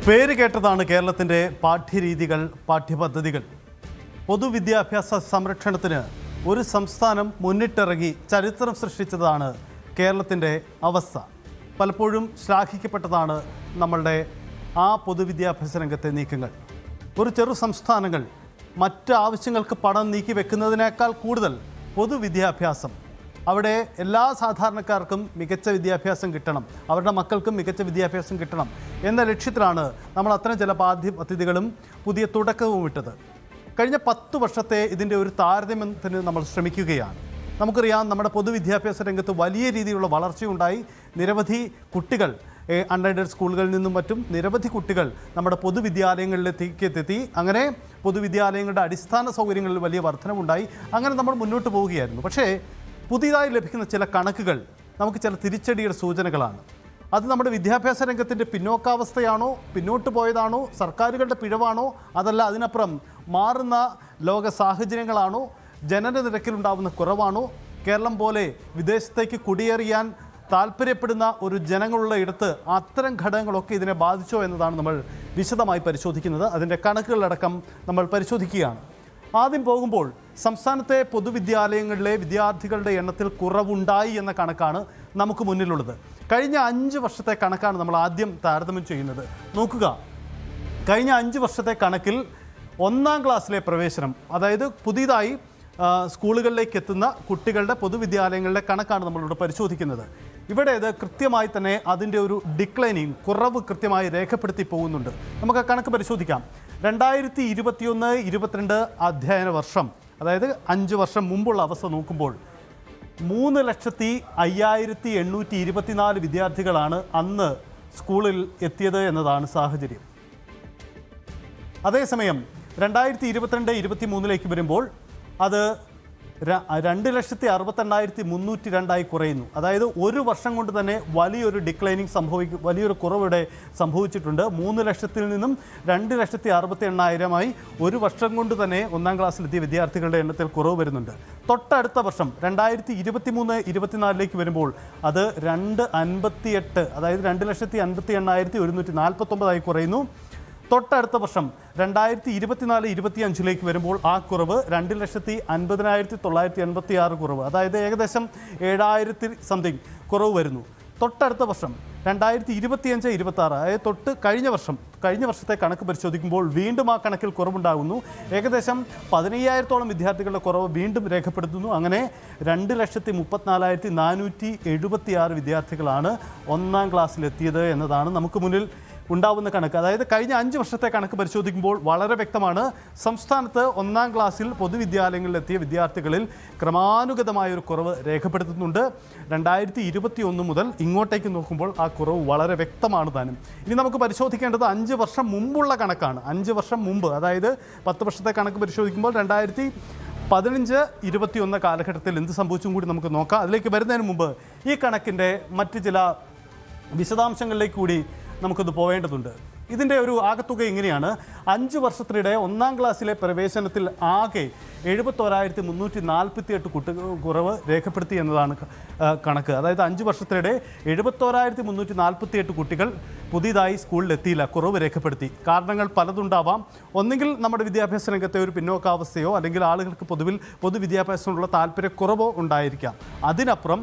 പേര് കേട്ടതാണ് കേരളത്തിൻ്റെ പാഠ്യരീതികൾ, പാഠ്യപദ്ധതികൾ. പൊതുവിദ്യാഭ്യാസ സംരക്ഷണത്തിന് ഒരു സംസ്ഥാനം മുന്നിട്ടിറങ്ങി ചരിത്രം സൃഷ്ടിച്ചതാണ് കേരളത്തിൻ്റെ അവസ്ഥ. പലപ്പോഴും ശ്ലാഘിക്കപ്പെട്ടതാണ് നമ്മളുടെ ആ പൊതുവിദ്യാഭ്യാസ രംഗത്തെ നീക്കങ്ങൾ. ഒരു ചെറു സംസ്ഥാനങ്ങൾ മറ്റ് ആവശ്യങ്ങൾക്ക് പണം നീക്കി വെക്കുന്നതിനേക്കാൾ കൂടുതൽ പൊതുവിദ്യാഭ്യാസം, അവിടെ എല്ലാ സാധാരണക്കാർക്കും മികച്ച വിദ്യാഭ്യാസം കിട്ടണം, അവരുടെ മക്കൾക്കും മികച്ച വിദ്യാഭ്യാസം കിട്ടണം എന്ന ലക്ഷ്യത്തിലാണ് നമ്മൾ അത്തരം ചില പാഠ്യപദ്ധതികളും പുതിയ തുടക്കവും ഇട്ടത്. കഴിഞ്ഞ 10 വർഷത്തെ ഇതിൻ്റെ ഒരു താരതമ്യത്തിന് നമ്മൾ ശ്രമിക്കുകയാണ്. നമുക്കറിയാം, നമ്മുടെ പൊതുവിദ്യാഭ്യാസ രംഗത്ത് വലിയ രീതിയിലുള്ള വളർച്ചയുണ്ടായി. നിരവധി കുട്ടികൾ അൺഎയ്ഡഡ് സ്കൂളുകളിൽ നിന്നും മറ്റും നിരവധി കുട്ടികൾ നമ്മുടെ പൊതുവിദ്യാലയങ്ങളിലേക്ക് എത്തി. അങ്ങനെ പൊതുവിദ്യാലയങ്ങളുടെ അടിസ്ഥാന സൗകര്യങ്ങളിൽ വലിയ വർധനവുണ്ടായി. അങ്ങനെ നമ്മൾ മുന്നോട്ട് പോവുകയായിരുന്നു. പക്ഷേ പുതിയതായി ലഭിക്കുന്ന ചില കണക്കുകൾ നമുക്ക് ചില തിരിച്ചടിയുടെ സൂചനകളാണ്. അത് നമ്മുടെ വിദ്യാഭ്യാസ രംഗത്തിൻ്റെ പിന്നോക്കാവസ്ഥയാണോ, പിന്നോട്ട് പോയതാണോ, സർക്കാരുകളുടെ പിഴവാണോ, അതല്ല അതിനപ്പുറം മാറുന്ന ലോക സാഹചര്യങ്ങളാണോ, ജനന നിരക്കിലുണ്ടാവുന്ന കുറവാണോ, കേരളം പോലെ വിദേശത്തേക്ക് കുടിയേറിയാൻ താല്പര്യപ്പെടുന്ന ഒരു ജനങ്ങളുള്ള ഇടത്ത് അത്തരം ഘടകങ്ങളൊക്കെ ഇതിനെ ബാധിച്ചോ എന്നതാണ് നമ്മൾ വിശദമായി പരിശോധിക്കുന്നത്. അതിൻ്റെ കണക്കുകളടക്കം നമ്മൾ പരിശോധിക്കുകയാണ്. ആദ്യം പോകുമ്പോൾ സംസ്ഥാനത്തെ പൊതുവിദ്യാലയങ്ങളിലെ വിദ്യാർത്ഥികളുടെ എണ്ണത്തിൽ കുറവുണ്ടായി എന്ന കണക്കാണ് നമുക്ക് മുന്നിലുള്ളത്. കഴിഞ്ഞ 5 വർഷത്തെ കണക്കാണ് നമ്മൾ ആദ്യം താരതമ്യം ചെയ്യുന്നത്. നോക്കുക, കഴിഞ്ഞ 5 വർഷത്തെ കണക്കിൽ 1-ാം ക്ലാസ്സിലെ പ്രവേശനം, അതായത് പുതിയതായി സ്കൂളുകളിലേക്ക് എത്തുന്ന കുട്ടികളുടെ പൊതുവിദ്യാലയങ്ങളിലെ കണക്കാണ് നമ്മളിവിടെ പരിശോധിക്കുന്നത്. ഇവിടെ ഇത് കൃത്യമായി തന്നെ അതിൻ്റെ ഒരു ഡിക്ലൈനിങ്, കുറവ് കൃത്യമായി രേഖപ്പെടുത്തി പോകുന്നുണ്ട്. നമുക്ക് ആ കണക്ക് പരിശോധിക്കാം. 2021-22 അധ്യയന വർഷം, അതായത് 5 വർഷം മുമ്പുള്ള അവസ്ഥ നോക്കുമ്പോൾ 3,05,824 വിദ്യാർത്ഥികളാണ് അന്ന് സ്കൂളിൽ എത്തിയത് എന്നതാണ് സാഹചര്യം. അതേസമയം 2022-23 വരുമ്പോൾ അത് 2,68,302 കുറയുന്നു. അതായത് ഒരു വർഷം കൊണ്ട് തന്നെ വലിയൊരു ഡിക്ലൈനിങ് വലിയൊരു കുറവിടെ സംഭവിച്ചിട്ടുണ്ട്. 3 ലക്ഷത്തിൽ നിന്നും 2,68,000 ഒരു വർഷം കൊണ്ട് തന്നെ 1-ാം ക്ലാസ്സിലെത്തിയ വിദ്യാർത്ഥികളുടെ എണ്ണത്തിൽ കുറവ് വരുന്നുണ്ട്. തൊട്ടടുത്ത വർഷം 2023-24 വരുമ്പോൾ അത് 2,58,000, അതായത് 2,58,149 കുറയുന്നു. തൊട്ടടുത്ത വർഷം 2024-25 വരുമ്പോൾ ആ കുറവ് 2,50,986 കുറവ്, അതായത് ഏകദേശം 7,000 സംതിങ് കുറവ് വരുന്നു. തൊട്ടടുത്ത വർഷം 2025-26, അതായത് തൊട്ട് കഴിഞ്ഞ വർഷത്തെ കണക്ക് പരിശോധിക്കുമ്പോൾ വീണ്ടും ആ കണക്കിൽ കുറവുണ്ടാകുന്നു. ഏകദേശം 15,000-ഓളം വിദ്യാർത്ഥികളുടെ കുറവ് വീണ്ടും രേഖപ്പെടുത്തുന്നു. അങ്ങനെ 2,34,476 വിദ്യാർത്ഥികളാണ് 1-ാം ക്ലാസ്സിലെത്തിയത് എന്നതാണ് നമുക്ക് മുന്നിൽ ഉണ്ടാവുന്ന കണക്ക്. അതായത് കഴിഞ്ഞ 5 വർഷത്തെ കണക്ക് പരിശോധിക്കുമ്പോൾ വളരെ വ്യക്തമാണ്, സംസ്ഥാനത്ത് 1-ാം ക്ലാസ്സിൽ പൊതുവിദ്യാലയങ്ങളിലെത്തിയ വിദ്യാർത്ഥികളിൽ ക്രമാനുഗതമായൊരു കുറവ് രേഖപ്പെടുത്തുന്നുണ്ട്. 2021 മുതൽ ഇങ്ങോട്ടേക്ക് നോക്കുമ്പോൾ ആ കുറവ് വളരെ വ്യക്തമാണ് താനും. ഇനി നമുക്ക് പരിശോധിക്കേണ്ടത് 5 വർഷം മുമ്പുള്ള കണക്കാണ്. 5 വർഷം മുമ്പ്, അതായത് 10 വർഷത്തെ കണക്ക് പരിശോധിക്കുമ്പോൾ 2015-21 കാലഘട്ടത്തിൽ എന്ത് സംഭവിച്ചും കൂടി നമുക്ക് നോക്കാം. അതിലേക്ക് വരുന്നതിന് മുമ്പ് ഈ കണക്കിൻ്റെ മറ്റ് ചില വിശദാംശങ്ങളിലേക്ക് കൂടി നമുക്കത് പോവേണ്ടതുണ്ട്. ഇതിൻ്റെ ഒരു ആകത്തുക ഇങ്ങനെയാണ്. 5 വർഷത്തിനിടെ 1-ാം ക്ലാസ്സിലെ പ്രവേശനത്തിൽ ആകെ 71,348 കുട്ടികൾ കുറവ് രേഖപ്പെടുത്തി എന്നതാണ് കണക്ക്. അതായത് 5 വർഷത്തിനിടെ 71,348 കുട്ടികൾ പുതിയതായി സ്കൂളിലെത്തിയില്ല, കുറവ് രേഖപ്പെടുത്തി. കാരണങ്ങൾ പലതുണ്ടാവാം. ഒന്നുകിൽ നമ്മുടെ വിദ്യാഭ്യാസ രംഗത്തെ ഒരു പിന്നോക്കാവസ്ഥയോ, അല്ലെങ്കിൽ ആളുകൾക്ക് പൊതുവിദ്യാഭ്യാസത്തിനുള്ള താല്പര്യക്കുറവോ ഉണ്ടായിരിക്കാം. അതിനപ്പുറം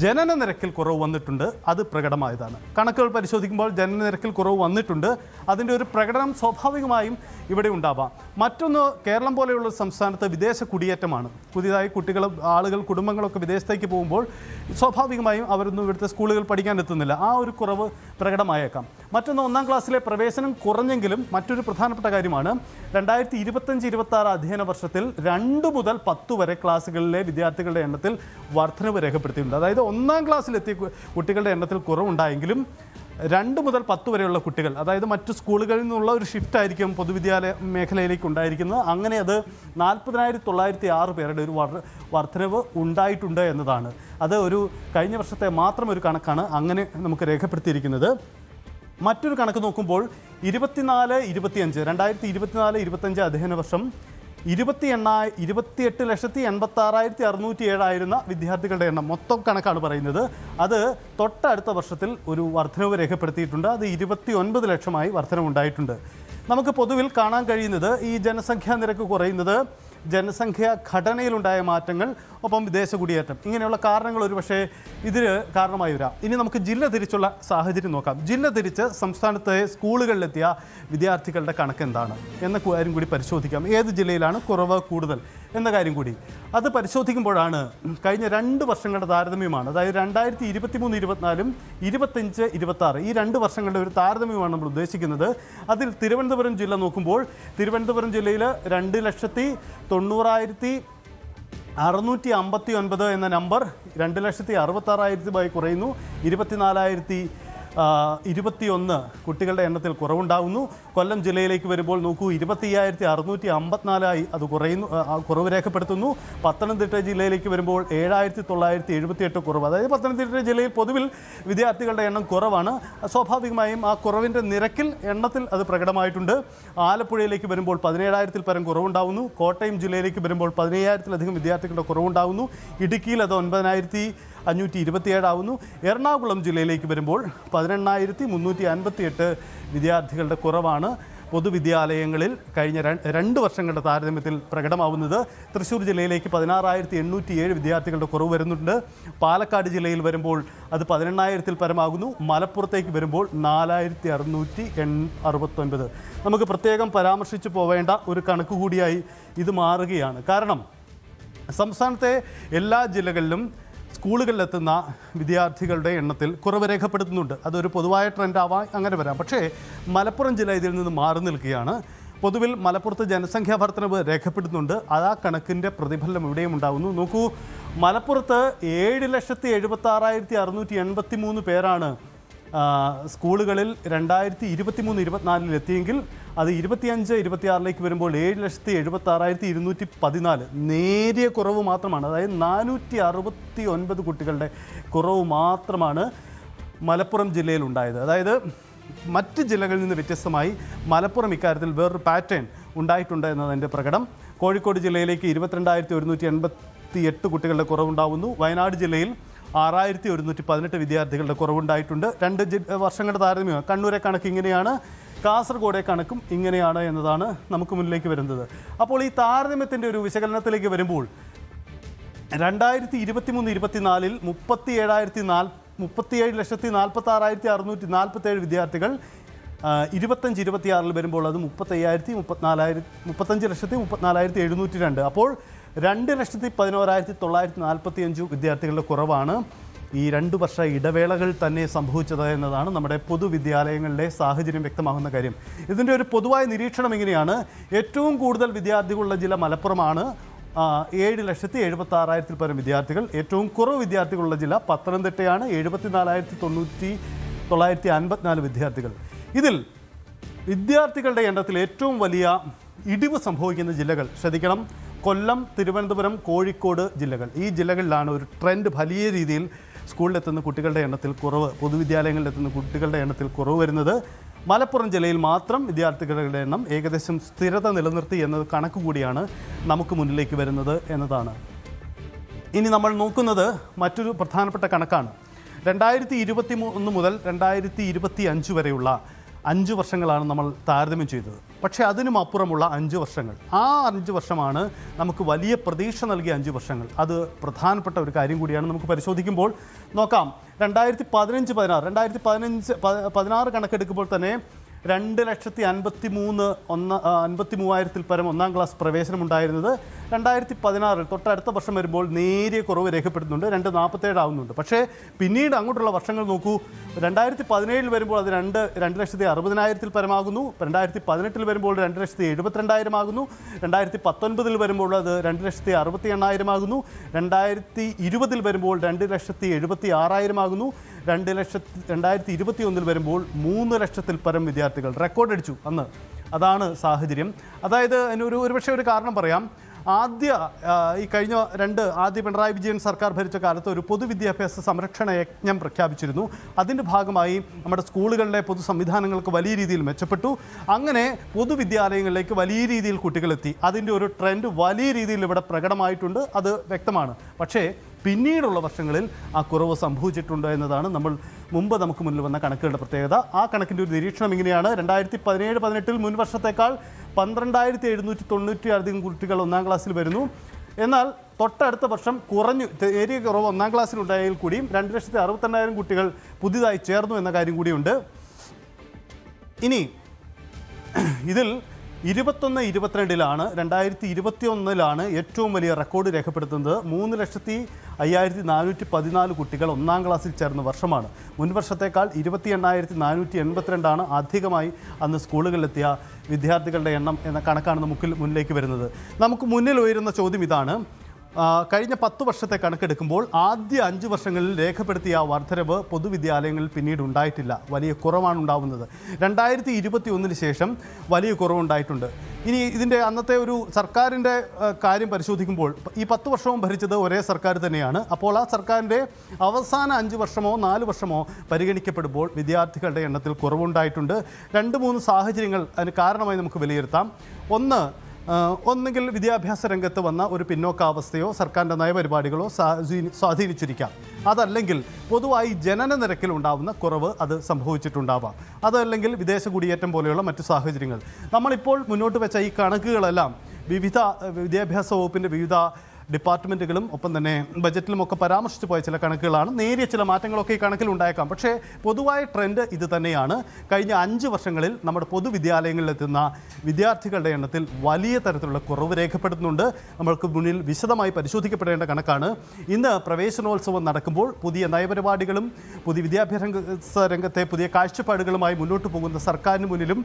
ജനന നിരക്കിൽ കുറവ് വന്നിട്ടുണ്ട്, അത് പ്രകടമായതാണ്. കണക്കുകൾ പരിശോധിക്കുമ്പോൾ ജനന നിരക്കിൽ കുറവ് വന്നിട്ടുണ്ട്. അതിൻ്റെ ഒരു പ്രകടനം സ്വാഭാവികമായും ഇവിടെ ഉണ്ടാവാം. മറ്റൊന്ന്, കേരളം പോലെയുള്ള സംസ്ഥാനത്ത് വിദേശ കുടിയേറ്റമാണ്. പുതിയതായി കുടുംബങ്ങളൊക്കെ വിദേശത്തേക്ക് പോകുമ്പോൾ സ്വാഭാവികമായും അവരൊന്നും ഇവിടുത്തെ സ്കൂളുകൾ പഠിക്കാൻ എത്തുന്നില്ല. ആ ഒരു കുറവ് പ്രകടമായേക്കാം. മറ്റൊന്ന്, 1-ാം ക്ലാസ്സിലെ പ്രവേശനം കുറഞ്ഞെങ്കിലും മറ്റൊരു പ്രധാനപ്പെട്ട കാര്യമാണ്, 2025-26 അധ്യയന വർഷത്തിൽ 2 മുതൽ 10 വരെ ക്ലാസ്സുകളിലെ വിദ്യാർത്ഥികളുടെ എണ്ണത്തിൽ വർധനവ് രേഖപ്പെടുത്തിയിട്ടുണ്ട്. അതായത് 1-ാം ക്ലാസ്സിലെത്തിയ കുട്ടികളുടെ എണ്ണത്തിൽ കുറവുണ്ടായെങ്കിലും 2 മുതൽ 10 വരെയുള്ള കുട്ടികൾ, അതായത് മറ്റു സ്കൂളുകളിൽ നിന്നുള്ള ഒരു ഷിഫ്റ്റ് ആയിരിക്കും പൊതുവിദ്യാലയ മേഖലയിലേക്ക് ഉണ്ടായിരിക്കുന്നത്. അങ്ങനെ അത് 40,906 പേരുടെ ഒരു വർധനവ് ഉണ്ടായിട്ടുണ്ട് എന്നതാണ്. അത് ഒരു കഴിഞ്ഞ വർഷത്തെ മാത്രം ഒരു കണക്കാണ് അങ്ങനെ നമുക്ക് രേഖപ്പെടുത്തിയിരിക്കുന്നത്. മറ്റൊരു കണക്ക് നോക്കുമ്പോൾ 2024-25 അധ്യയന വർഷം 28,86,607 ആയിരുന്ന വിദ്യാർത്ഥികളുടെ എണ്ണം, മൊത്തം കണക്കാണ് പറയുന്നത്. അത് തൊട്ടടുത്ത വർഷത്തിൽ ഒരു വർധനവ് രേഖപ്പെടുത്തിയിട്ടുണ്ട്. അത് 29 ലക്ഷമായി വർധനവുണ്ടായിട്ടുണ്ട്. നമുക്ക് പൊതുവിൽ കാണാൻ കഴിയുന്നത് ഈ ജനസംഖ്യാ നിരക്ക് കുറയുന്നത്, ജനസംഖ്യാ ഘടനയിലുണ്ടായ മാറ്റങ്ങൾ, ഒപ്പം വിദേശ കുടിയേറ്റം, ഇങ്ങനെയുള്ള കാരണങ്ങൾ ഒരുപക്ഷെ ഇതിന് കാരണമായി വരാം. ഇനി നമുക്ക് ജില്ല തിരിച്ചുള്ള സാഹചര്യം നോക്കാം. ജില്ല തിരിച്ച് സംസ്ഥാനത്തെ സ്കൂളുകളിലെത്തിയ വിദ്യാർത്ഥികളുടെ കണക്ക് എന്താണ് എന്ന കാര്യം കൂടി പരിശോധിക്കാം. ഏത് ജില്ലയിലാണ് കുറവ് കൂടുതൽ എന്ന കാര്യം കൂടി അത് പരിശോധിക്കുമ്പോഴാണ് കഴിഞ്ഞ 2 വർഷങ്ങളുടെ താരതമ്യമാണ്. അതായത് 2023-24 25-26 ഈ 2 വർഷങ്ങളുടെ ഒരു താരതമ്യമാണ് നമ്മൾ ഉദ്ദേശിക്കുന്നത്. അതിൽ തിരുവനന്തപുരം ജില്ല നോക്കുമ്പോൾ തിരുവനന്തപുരം ജില്ലയിൽ 2,06,659 എന്ന നമ്പർ 2,66,000 കുറയുന്നു. 24,021 കുട്ടികളുടെ എണ്ണത്തിൽ കുറവുണ്ടാകുന്നു. കൊല്ലം ജില്ലയിലേക്ക് വരുമ്പോൾ നോക്കൂ, 25,654 അത് കുറയുന്നു, കുറവ് രേഖപ്പെടുത്തുന്നു. പത്തനംതിട്ട ജില്ലയിലേക്ക് വരുമ്പോൾ 7,978 കുറവ്. അതായത് പത്തനംതിട്ട ജില്ലയിൽ പൊതുവിൽ വിദ്യാർത്ഥികളുടെ എണ്ണം കുറവാണ്. സ്വാഭാവികമായും ആ കുറവിൻ്റെ നിരക്കിൽ എണ്ണത്തിൽ അത് പ്രകടമായിട്ടുണ്ട്. ആലപ്പുഴയിലേക്ക് വരുമ്പോൾ 17,000 പരം കുറവുണ്ടാകുന്നു. കോട്ടയം ജില്ലയിലേക്ക് വരുമ്പോൾ 15,000-ലധികം വിദ്യാർത്ഥികളുടെ കുറവുണ്ടാകുന്നു. ഇടുക്കിയിൽ അത് 9,527 ആവുന്നു. എറണാകുളം ജില്ലയിലേക്ക് വരുമ്പോൾ 18,358 വിദ്യാർത്ഥികളുടെ കുറവാണ് പൊതുവിദ്യാലയങ്ങളിൽ കഴിഞ്ഞ 2 വർഷങ്ങളുടെ താരതമ്യത്തിൽ പ്രകടമാവുന്നത്. തൃശ്ശൂർ ജില്ലയിലേക്ക് 16,807 വിദ്യാർത്ഥികളുടെ കുറവ് വരുന്നുണ്ട്. പാലക്കാട് ജില്ലയിൽ വരുമ്പോൾ അത് 18,000 പരമാകുന്നു. മലപ്പുറത്തേക്ക് വരുമ്പോൾ 4,669. നമുക്ക് പ്രത്യേകം പരാമർശിച്ചു പോവേണ്ട ഒരു കണക്ക് കൂടിയായി ഇത് മാറുകയാണ്. കാരണം സംസ്ഥാനത്തെ എല്ലാ ജില്ലകളിലും സ്കൂളുകളിലെത്തുന്ന വിദ്യാർത്ഥികളുടെ എണ്ണത്തിൽ കുറവ് രേഖപ്പെടുത്തുന്നുണ്ട്. അതൊരു പൊതുവായ ട്രെൻഡ് ആവാം, അങ്ങനെ വരാം. പക്ഷേ മലപ്പുറം ജില്ല ഇതിൽ നിന്ന് മാറി നിൽക്കുകയാണ്. പൊതുവിൽ മലപ്പുറത്ത് ജനസംഖ്യാ വർധനവ് രേഖപ്പെടുത്തുന്നുണ്ട്. ആ കണക്കിൻ്റെ പ്രതിഫലനം ഇവിടെയും ഉണ്ടാകുന്നു. നോക്കൂ, മലപ്പുറത്ത് 7,76,683 പേരാണ് സ്കൂളുകളിൽ 2023-24 എത്തിയെങ്കിൽ അത് 25-26 വരുമ്പോൾ 7,76,214 നേരിയ കുറവ് മാത്രമാണ്. അതായത് 469 കുട്ടികളുടെ കുറവ് മാത്രമാണ് മലപ്പുറം ജില്ലയിൽ ഉണ്ടായത്. അതായത് മറ്റ് ജില്ലകളിൽ നിന്ന് വ്യത്യസ്തമായി മലപ്പുറം ഇക്കാര്യത്തിൽ വേറൊരു പാറ്റേൺ ഉണ്ടായിട്ടുണ്ട് എന്നതിൻ്റെ പ്രകടനം. കോഴിക്കോട് ജില്ലയിലേക്ക് 22,188 കുട്ടികളുടെ കുറവുണ്ടാവുന്നു. വയനാട് ജില്ലയിൽ 6,118 വിദ്യാർത്ഥികളുടെ കുറവുണ്ടായിട്ടുണ്ട്. 2 വർഷങ്ങളുടെ താരതമ്യം. കണ്ണൂരെ കണക്ക് ഇങ്ങനെയാണ്, കാസർഗോഡെ കണക്കും ഇങ്ങനെയാണ് എന്നതാണ് നമുക്ക് മുന്നിലേക്ക് വരുന്നത്. അപ്പോൾ ഈ താരതമ്യത്തിൻ്റെ ഒരു വിശകലനത്തിലേക്ക് വരുമ്പോൾ 2023-24 37,46,647 വിദ്യാർത്ഥികൾ 25-26 വരുമ്പോൾ അത് 35,34,702. അപ്പോൾ 2,11,945 വിദ്യാർത്ഥികളുടെ കുറവാണ് ഈ 2 വർഷ ഇടവേളകൾ തന്നെ സംഭവിച്ചത് എന്നതാണ് നമ്മുടെ പൊതുവിദ്യാലയങ്ങളിലെ സാഹചര്യം വ്യക്തമാകുന്ന കാര്യം. ഇതിൻ്റെ ഒരു പൊതുവായ നിരീക്ഷണം ഇങ്ങനെയാണ്. ഏറ്റവും കൂടുതൽ വിദ്യാർത്ഥികളുള്ള ജില്ല മലപ്പുറമാണ്, 7,76,000 പരം വിദ്യാർത്ഥികൾ. ഏറ്റവും കുറവ് വിദ്യാർത്ഥികളുള്ള ജില്ല പത്തനംതിട്ടയാണ്, 74,954 വിദ്യാർത്ഥികൾ. ഇതിൽ വിദ്യാർത്ഥികളുടെ എണ്ണത്തിൽ ഏറ്റവും വലിയ ഇടിവ് സംഭവിക്കുന്ന ജില്ലകൾ ശ്രദ്ധിക്കണം. കൊല്ലം, തിരുവനന്തപുരം, കോഴിക്കോട് ജില്ലകൾ. ഈ ജില്ലകളിലാണ് ഒരു ട്രെൻഡ് വലിയ രീതിയിൽ സ്കൂളിലെത്തുന്ന കുട്ടികളുടെ എണ്ണത്തിൽ കുറവ്, പൊതുവിദ്യാലയങ്ങളിലെത്തുന്ന കുട്ടികളുടെ എണ്ണത്തിൽ കുറവ് വരുന്നത്. മലപ്പുറം ജില്ലയിൽ മാത്രം വിദ്യാർത്ഥികളുടെ എണ്ണം ഏകദേശം സ്ഥിരത നിലനിർത്തി എന്നത് കണക്ക് കൂടിയാണ് നമുക്ക് മുന്നിലേക്ക് വരുന്നത് എന്നതാണ്. ഇനി നമ്മൾ നോക്കുന്നത് മറ്റൊരു പ്രധാനപ്പെട്ട കണക്കാണ്. 2023 മുതൽ 2025 വരെയുള്ള 5 വർഷങ്ങളാണ് നമ്മൾ താരതമ്യം ചെയ്തത്. പക്ഷേ അതിനും അപ്പുറമുള്ള 5 വർഷങ്ങൾ, ആ 5 വർഷമാണ് നമുക്ക് വലിയ പ്രതീക്ഷ നൽകിയ 5 വർഷങ്ങൾ. അത് പ്രധാനപ്പെട്ട ഒരു കാര്യം കൂടിയാണ്. നമുക്ക് പരിശോധിക്കുമ്പോൾ നോക്കാം. 2015-16 കണക്കെടുക്കുമ്പോൾ തന്നെ 2,53,000 പരം 1-ാം ക്ലാസ് പ്രവേശനമുണ്ടായിരുന്നത് 2016 തൊട്ടടുത്ത വർഷം വരുമ്പോൾ നേരിയ കുറവ് രേഖപ്പെടുത്തുന്നുണ്ട്. 2,47 ആവുന്നുണ്ട്. പക്ഷേ പിന്നീട് അങ്ങോട്ടുള്ള വർഷങ്ങൾ നോക്കൂ. 2017 വരുമ്പോൾ അത് 2,60,000 പരമാകുന്നു. 2018 വരുമ്പോൾ 2,72,000 ആകുന്നു. 2019 വരുമ്പോൾ അത് 2,68,000 ആകുന്നു. 2020 വരുമ്പോൾ 2,76,000 ആകുന്നു. 2021 വരുമ്പോൾ 3,00,000 പരം വിദ്യാർത്ഥികൾ റെക്കോർഡ് അടിച്ചു അന്ന്. അതാണ് സാഹചര്യം. അതായത് അതിനൊരു ഒരുപക്ഷെ ഒരു കാരണം പറയാം. ഈ കഴിഞ്ഞ ആദ്യ പിണറായി വിജയൻ സർക്കാർ ഭരിച്ച കാലത്ത് ഒരു പൊതുവിദ്യാഭ്യാസ സംരക്ഷണ യജ്ഞം പ്രഖ്യാപിച്ചിരുന്നു. അതിൻ്റെ ഭാഗമായി നമ്മുടെ സ്കൂളുകളിലെ പൊതു സംവിധാനങ്ങൾക്ക് വലിയ രീതിയിൽ മെച്ചപ്പെട്ടു. അങ്ങനെ പൊതുവിദ്യാലയങ്ങളിലേക്ക് വലിയ രീതിയിൽ കുട്ടികളെത്തി. അതിൻ്റെ ഒരു ട്രെൻഡ് വലിയ രീതിയിൽ ഇവിടെ പ്രകടമായിട്ടുണ്ട്, അത് വ്യക്തമാണ്. പക്ഷേ പിന്നീടുള്ള വർഷങ്ങളിൽ ആ കുറവ് സംഭവിച്ചിട്ടുണ്ട് എന്നതാണ് നമുക്ക് മുന്നിൽ വന്ന കണക്കുകളുടെ പ്രത്യേകത. ആ കണക്കിൻ്റെ ഒരു നിരീക്ഷണം ഇങ്ങനെയാണ്. 2017-18 മുൻ വർഷത്തേക്കാൾ 12,790 കുട്ടികൾ 1-ാം ക്ലാസ്സിൽ വരുന്നു. എന്നാൽ തൊട്ടടുത്ത വർഷം നേരിയ കുറവ് 1-ാം ക്ലാസ്സിലുണ്ടായാൽ കൂടിയും 2,62,000 കുട്ടികൾ പുതിയതായി ചേർന്നു എന്ന കാര്യം കൂടിയുണ്ട്. ഇനി ഇതിൽ 2021-22 2021 ഏറ്റവും വലിയ റെക്കോർഡ് രേഖപ്പെടുത്തുന്നത് 3,05,414 കുട്ടികൾ 1-ാം ക്ലാസ്സിൽ ചേർന്ന വർഷമാണ്. മുൻവർഷത്തേക്കാൾ 28,482 അധികമായി അന്ന് സ്കൂളുകളിലെത്തിയ വിദ്യാർത്ഥികളുടെ എണ്ണം എന്ന കണക്കാണ് മുന്നിലേക്ക് വരുന്നത്. നമുക്ക് മുന്നിൽ ഉയരുന്ന ചോദ്യം ഇതാണ്. കഴിഞ്ഞ 10 വർഷത്തെ കണക്കെടുക്കുമ്പോൾ ആദ്യ 5 വർഷങ്ങളിൽ രേഖപ്പെടുത്തിയ വർധനവ് പൊതുവിദ്യാലയങ്ങളിൽ പിന്നീട് ഉണ്ടായിട്ടില്ല. വലിയ കുറവാണ് ഉണ്ടാവുന്നത്. 2021 ശേഷം വലിയ കുറവുണ്ടായിട്ടുണ്ട്. ഇനി ഇതിൻ്റെ അന്നത്തെ ഒരു സർക്കാരിൻ്റെ കാര്യം പരിശോധിക്കുമ്പോൾ ഈ 10 വർഷവും ഭരിച്ചത് ഒരേ സർക്കാർ തന്നെയാണ്. അപ്പോൾ ആ സർക്കാരിൻ്റെ അവസാന 5 വർഷമോ 4 വർഷമോ പരിഗണിക്കപ്പെടുമ്പോൾ വിദ്യാർത്ഥികളുടെ എണ്ണത്തിൽ കുറവുണ്ടായിട്ടുണ്ട്. 2-3 സാഹചര്യങ്ങൾ അതിന് കാരണമായി നമുക്ക് വിലയിരുത്താം. ഒന്നുകിൽ വിദ്യാഭ്യാസ രംഗത്ത് വന്ന ഒരു പിന്നോക്കാവസ്ഥയോ സർക്കാരിൻ്റെ നയപരിപാടികളോ സ്വാധീനിച്ചിരിക്കാം. അതല്ലെങ്കിൽ പൊതുവായി ജനന നിരക്കിൽ ഉണ്ടാകുന്ന കുറവ് അത് സംഭവിച്ചിട്ടുണ്ടാവാം. അതല്ലെങ്കിൽ വിദേശ കുടിയേറ്റം പോലെയുള്ള മറ്റു സാഹചര്യങ്ങൾ. നമ്മളിപ്പോൾ മുന്നോട്ട് വെച്ച ഈ കണക്കുകളെല്ലാം വിവിധ വിദ്യാഭ്യാസ വകുപ്പിൻ്റെ വിവിധ ഡിപ്പാർട്ട്മെൻറ്റുകളും ഒപ്പം തന്നെ ബജറ്റിലുമൊക്കെ പരാമർശിച്ചു പോയ ചില കണക്കുകളാണ്. നേരിയ ചില മാറ്റങ്ങളൊക്കെ ഈ കണക്കിൽ ഉണ്ടായേക്കാം. പക്ഷേ പൊതുവായ ട്രെൻഡ് ഇത് തന്നെയാണ്. കഴിഞ്ഞ 5 വർഷങ്ങളിൽ നമ്മുടെ പൊതുവിദ്യാലയങ്ങളിലെത്തുന്ന വിദ്യാർത്ഥികളുടെ എണ്ണത്തിൽ വലിയ തരത്തിലുള്ള കുറവ് രേഖപ്പെടുത്തുന്നുണ്ട്. നമ്മൾക്ക് മുന്നിൽ വിശദമായി പരിശോധിക്കപ്പെടേണ്ട കണക്കാണ്. ഇന്ന് പ്രവേശനോത്സവം നടക്കുമ്പോൾ പുതിയ നയപരിപാടികളും പുതിയ വിദ്യാഭ്യാസ രംഗത്തെ പുതിയ കാഴ്ചപ്പാടുകളുമായി മുന്നോട്ട് പോകുന്ന സർക്കാരിന് മുന്നിലും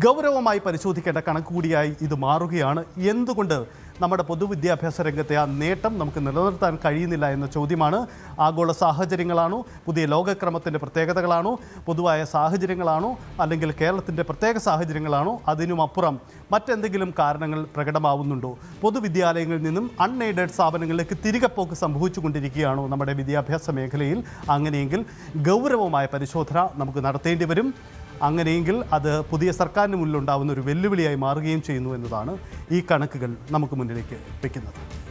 ഗൗരവമായി പരിശോധിക്കേണ്ട കണക്ക് കൂടിയായി ഇത് മാറുകയാണ്. എന്തുകൊണ്ട് നമ്മുടെ പൊതുവിദ്യാഭ്യാസ രംഗത്തെ ആ നേട്ടം നമുക്ക് നിലനിർത്താൻ കഴിയുന്നില്ല എന്ന ചോദ്യമാണ്. ആഗോള സാഹചര്യങ്ങളാണോ, പുതിയ ലോകക്രമത്തിൻ്റെ പ്രത്യേകതകളാണോ, പൊതുവായ സാഹചര്യങ്ങളാണോ, അല്ലെങ്കിൽ കേരളത്തിൻ്റെ പ്രത്യേക സാഹചര്യങ്ങളാണോ, അതിനുമപ്പുറം മറ്റെന്തെങ്കിലും കാരണങ്ങൾ പ്രകടമാവുന്നുണ്ടോ? പൊതുവിദ്യാലയങ്ങളിൽ നിന്നും അൺഎയ്ഡഡ് സ്ഥാപനങ്ങളിലേക്ക് തിരികെ പോക്ക് സംഭവിച്ചുകൊണ്ടിരിക്കുകയാണോ നമ്മുടെ വിദ്യാഭ്യാസ മേഖലയിൽ? അങ്ങനെയെങ്കിൽ ഗൗരവമായ പരിശോധന നമുക്ക് നടത്തേണ്ടി വരും. അങ്ങനെയെങ്കിൽ അത് പുതിയ സർക്കാരിന് മുന്നിലുണ്ടാകുന്ന ഒരു വെല്ലുവിളിയായി മാറുകയും ചെയ്യുന്നു എന്നതാണ് ഈ കണക്കുകൾ നമുക്ക് മുന്നിലേക്ക് വയ്ക്കുന്നത്.